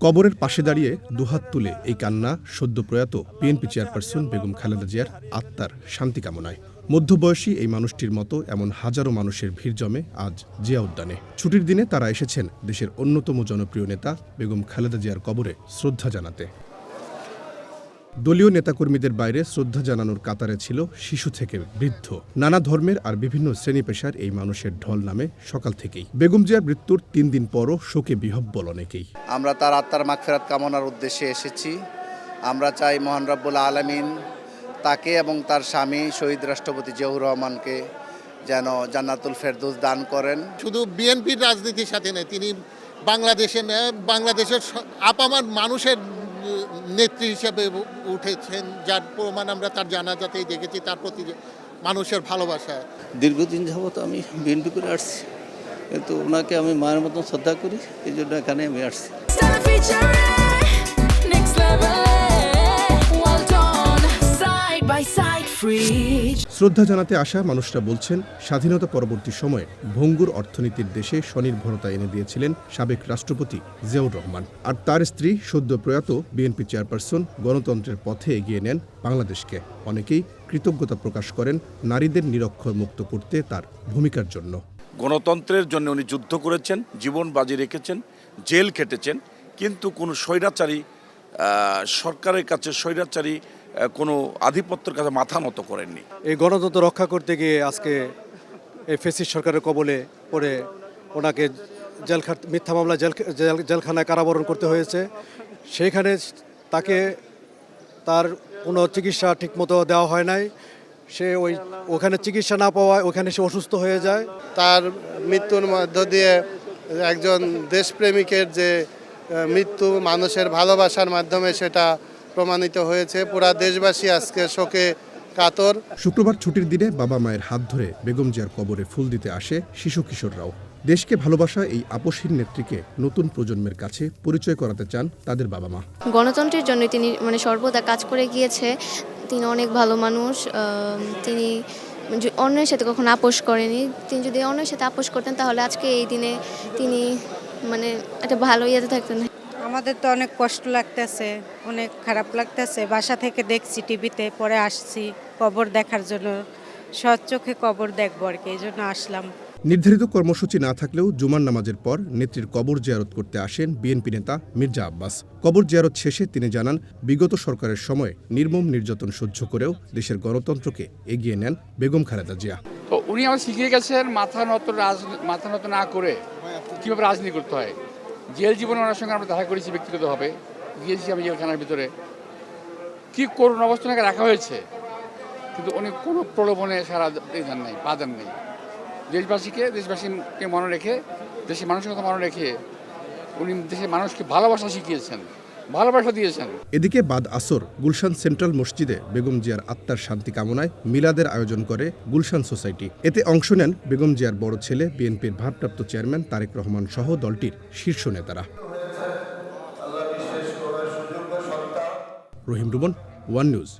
কবরের পাশে দাঁড়িয়ে দুহাত তুলে এই কান্না সদ্য প্রয়াত বিএনপি চেয়ারপারসন বেগম খালেদা জিয়ার আত্মার শান্তি কামনায়। মধ্যবয়সী এই মানুষটির মতো এমন হাজারো মানুষের ভিড় জমে আজ জিয়া উদ্যানে। ছুটির দিনে তারা এসেছেন দেশের অন্যতম জনপ্রিয় নেতা বেগম খালেদা জিয়ার কবরে শ্রদ্ধা জানাতে। দলীয় নেতাকর্মীদের বাইরে শ্রদ্ধা জানানোর কাতারে ছিল শিশু থেকে বৃদ্ধ, নানা ধর্মের আর বিভিন্ন শ্রেণী পেশার এই মানুষের ঢল নামে সকাল থেকেই। বেগম জিয়ার মৃত্যুর ৩ দিন পরও শোকে বিহ্বল অনেকেই। আমরা তার আত্মার মাগফিরাত কামনার উদ্দেশ্যে এসেছি। আমরা চাই মহান রব্বুল আলামিন তাকে এবং তার স্বামী শহীদ রাষ্ট্রপতি জিয়াউর রহমানকে যেন ফেরদৌস দান করেন। শুধু বিএনপির রাজনীতির সাথে নেই, তিনি বাংলাদেশের আপামার মানুষের নেত্রী হিসেবে উঠেছেন, যার প্রমাণ আমরা তার জানাজাতেই দেখেছি, তার প্রতি মানুষের ভালোবাসা। দীর্ঘদিন যাবত আমি বিএনপি করে আসছি, কিন্তু ওনাকে আমি মায়ের মতন শ্রদ্ধা করি, এই জন্য এখানে আমি আসছি। শ্রদ্ধা জানাতে আসা মানুষরা বলছেন, স্বাধীনতা পরবর্তী সময়ে ভঙ্গুর অর্থনীতির দেশে স্বনির্ভরতা এনে দিয়েছিলেন সাবেক রাষ্ট্রপতি জিয়াউর রহমান। আর তার স্ত্রী সদ্য প্রয়াত বিএনপি চেয়ারপারসন গণতন্ত্রের পথে এগিয়ে নেন বাংলাদেশকে। অনেকেই কৃতজ্ঞতা প্রকাশ করেন নারীদের নিরক্ষর মুক্ত করতে তার ভূমিকার জন্য। গণতন্ত্রের জন্য উনি যুদ্ধ করেছেন, জীবন বাজি রেখেছেন, জেল খেটেছেন, কিন্তু কোনো স্বৈরাচারী সরকারের কাছে, স্বৈরাচারী কোনো আধিপত্যের কাছে মাথা নত করেননি। এই গণতন্ত্র রক্ষা করতে গিয়ে আজকে এই ফ্যাসিস্ট সরকারের কবলে পড়ে ওনাকে মিথ্যা মামলা জেলখানায় কারাবরণ করতে হয়েছে। সেইখানে তাকে তার কোনো চিকিৎসা ঠিকমতো দেওয়া হয় নাই। সে ওখানে চিকিৎসা না পাওয়ায় ওখানে সে অসুস্থ হয়ে যায়। তার মৃত্যুর মধ্য দিয়ে একজন দেশপ্রেমিকের যে মৃত্যু মানুষের ভালোবাসার মাধ্যমে সেটা প্রমাণিত হয়েছে। পুরা দেশবাসী আজকে শোকে কাতর। শুক্রবার ছুটির দিনে বাবা মায়ের হাত ধরে বেগম জিয়ার কবরে ফুল দিতে আসে শিশু কিশোররাও। দেশকে ভালোবাসা এই আপসহীন নেত্রীকে নতুন প্রজন্মের কাছে পরিচয় করাতে চান তাদের বাবা মা। গণতন্ত্রের জন্য তিনি সর্বদা কাজ করে গিয়েছে। তিনি অনেক ভালো মানুষ। তিনি অন্যের সাথে কখনো আপোষ করেনি। তিনি যদি অন্যের সাথে আপোষ করতেন তাহলে আজকে এই দিনে তিনি একটা ভালো ইয়েতে থাকতেন। আমাদের তো অনেক কষ্ট লাগতেছে, অনেক খারাপ লাগতেছে। বাসা থেকে দেখছি টিভিতে, পরে আসছি কবর দেখার জন্য, সচক্ষে কবর দেখবো আর কি, এই জন্য আসলাম। নির্ধারিত কর্মসূচি না থাকলেও জুমার নামাজের পর নেত্রীর কবর জিয়ারত করতে আসেন বিএনপি নেতা মির্জা আব্বাস। কবর জিয়ারত শেষে তিনি জানান, বিগত সরকারের সময় নির্মম নির্যাতন সহ্য করেও দেশের গণতন্ত্রকে এগিয়ে নেন বেগম খালেদা জিয়া। তো উনি আমার শিখিয়ে গেছেন মাথা নত না করে কীভাবে রাজনীতি করতে হয়। জেল জীবনে ওনার সঙ্গে আমরা দেখা করেছি ব্যক্তিগতভাবে, গিয়েছি আমি জেলখানার ভিতরে, কী করুণ অবস্থাকে রাখা হয়েছে, কিন্তু উনি কোনো প্রলোভনে সারা দেন নাই, পা দেন নাই। দেশবাসীকে মনে রেখে, দেশের মানুষের কথা মনে রেখে উনি দেশের মানুষকে ভালোবাসা শিখিয়েছেন, ভালোবাসা দিয়েছেন। এদিকে বাদ আসর গুলশান সেন্ট্রাল মসজিদে বেগম জিয়ার আত্মার শান্তি কামনায় মিলাদের আয়োজন করে গুলশান সোসাইটি। এতে অংশ নেন বেগম জিয়ার বড় ছেলে বিএনপির ভারপ্রাপ্ত চেয়ারম্যান তারেক রহমান সহ দলটির শীর্ষ নেতারা। রহিম রুমন, ওয়ান নিউজ।